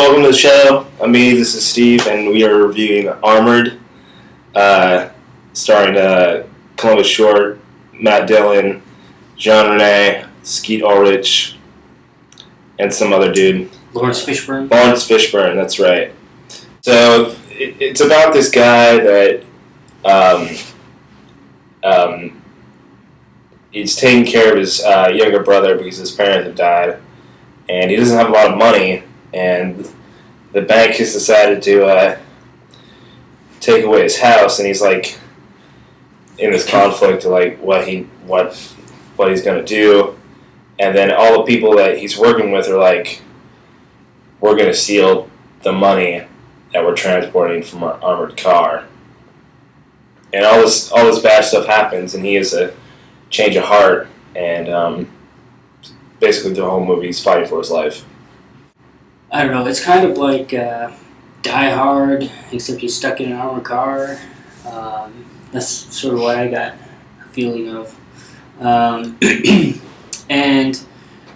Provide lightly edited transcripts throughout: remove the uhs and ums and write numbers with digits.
welcome to the show. I'm Mead, this is Steve, and we are reviewing Armored, starring Columbus Short, Matt Dillon, Jean Rene, Skeet Ulrich, and some other dude. Laurence Fishburne. Laurence Fishburne, that's right. So it's about this guy that he's taking care of his younger brother because his parents have died, and he doesn't have a lot of money, and the bank has decided to take away his house, and he's like in this conflict of like what he's gonna do, and then all the people that he's working with are like, we're gonna steal the money that we're transporting from our armored car, and all this bad stuff happens, and he has a change of heart, and basically the whole movie he's fighting for his life. I don't know. It's kind of like Die Hard, except he's stuck in an armored car. That's sort of what I got a feeling of. And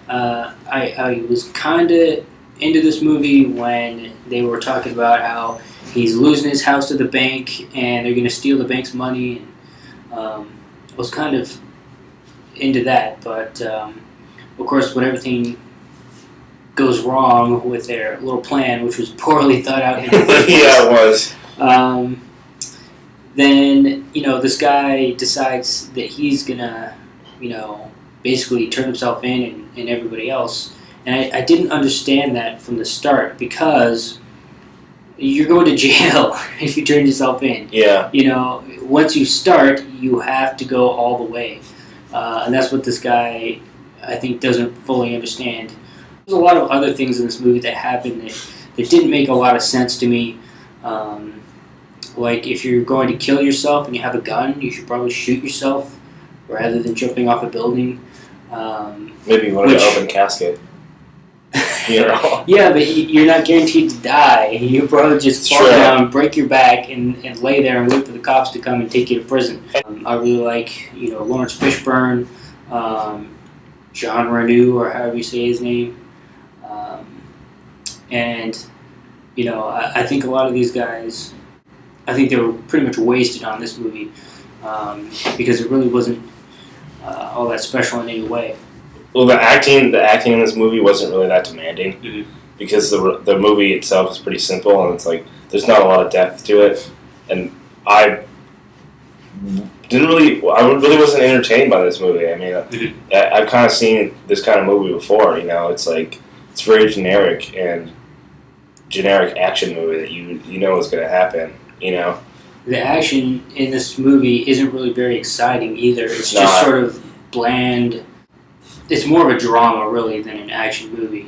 I was kind of into this movie when they were talking about how he's losing his house to the bank and they're going to steal the bank's money. I was kind of into that, but of course when everything goes wrong with their little plan, which was poorly thought out. Yeah, it was. Then, this guy decides that he's gonna, basically turn himself in and everybody else. And I didn't understand that from the start, because you're going to jail if you turn yourself in. Yeah. Once you start, you have to go all the way. And that's what this guy, I think, doesn't fully understand. There's a lot of other things in this movie that happened that didn't make a lot of sense to me. Like, if you're going to kill yourself and you have a gun, you should probably shoot yourself rather than jumping off a building. Maybe you want an open casket. Yeah, but you're not guaranteed to die. You probably just fall down, break your back, and lay there and wait for the cops to come and take you to prison. I really like, Laurence Fishburne, Jean Reno, or however you say his name. And, I think a lot of these guys, I think they were pretty much wasted on this movie because it really wasn't all that special in any way. Well, the acting in this movie wasn't really that demanding, because the movie itself is pretty simple, and it's like there's not a lot of depth to it, and I really wasn't entertained by this movie. I mean, I've kind of seen this kind of movie before. It's like it's very generic action movie that you know is going to happen. The action in this movie isn't really very exciting either. It's just sort of bland. It's more of a drama, really, than an action movie.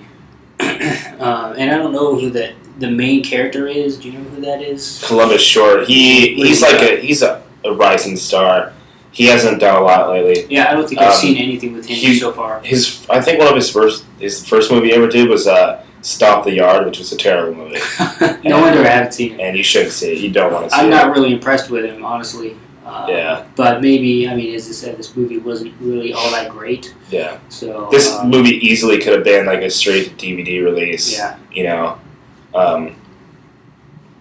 And I don't know who the main character is. Do you know who that is? Columbus Short. He's a rising star. He hasn't done a lot lately. Yeah, I don't think I've seen anything with him so far. I think one of his first movie he ever did was Stomp the Yard, which was a terrible movie. No wonder I haven't seen it. And you shouldn't see it. You don't want to see it. I'm not really impressed with him, honestly. Yeah. But maybe, as I said, this movie wasn't really all that great. Yeah. So this movie easily could have been like a straight DVD release. Yeah.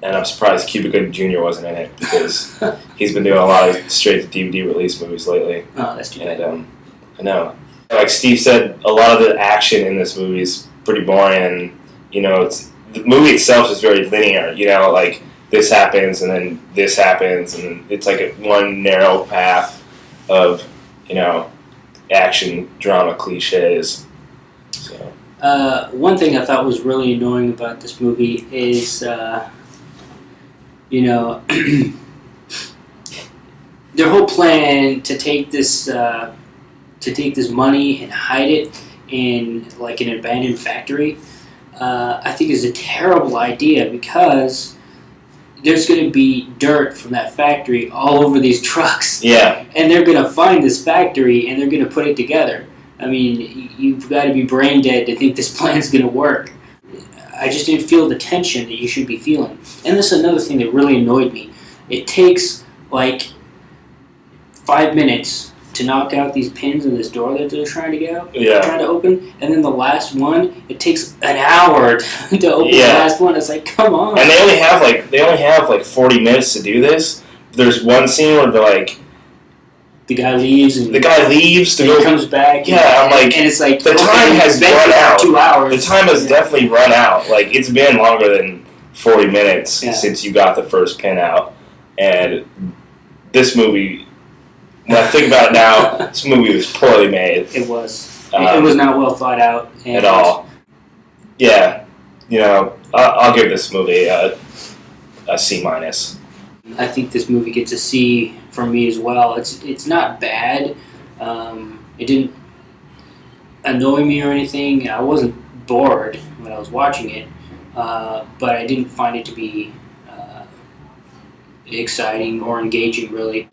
And I'm surprised Cuba Gooding Jr. wasn't in it, because he's been doing a lot of straight to DVD release movies lately. Oh, that's too bad. I know. Like Steve said, a lot of the action in this movie is pretty boring, and the movie itself is very linear. Like this happens and then this happens, and it's like one narrow path of action drama cliches. So. One thing I thought was really annoying about this movie is their whole plan to take this money and hide it in like an abandoned factory. I think is a terrible idea, because there's going to be dirt from that factory all over these trucks. Yeah. And they're going to find this factory and they're going to put it together. I mean, you've got to be brain dead to think this plan's going to work. I just didn't feel the tension that you should be feeling. And this is another thing that really annoyed me. It takes like 5 minutes to knock out these pins in this door that they're trying to Yeah. open, and then the last one, it takes an hour to open the Yeah. last one. It's like, come on. And they only have like 40 minutes to do this. There's one scene where they're like, the guy leaves, and the guy leaves to he go. comes back. Yeah, I'm like, and it's like the time has run out. 2 hours. The time has definitely run out. Like, it's been longer than 40 minutes since you got the first pin out. And this movie, when I think about it now, this movie was poorly made. It was. It was not well thought out. At all. Yeah. You know, I'll give this movie a C-. I think this movie gets a C from me as well. It's not bad. It didn't annoy me or anything. I wasn't bored when I was watching it, but I didn't find it to be exciting or engaging, really.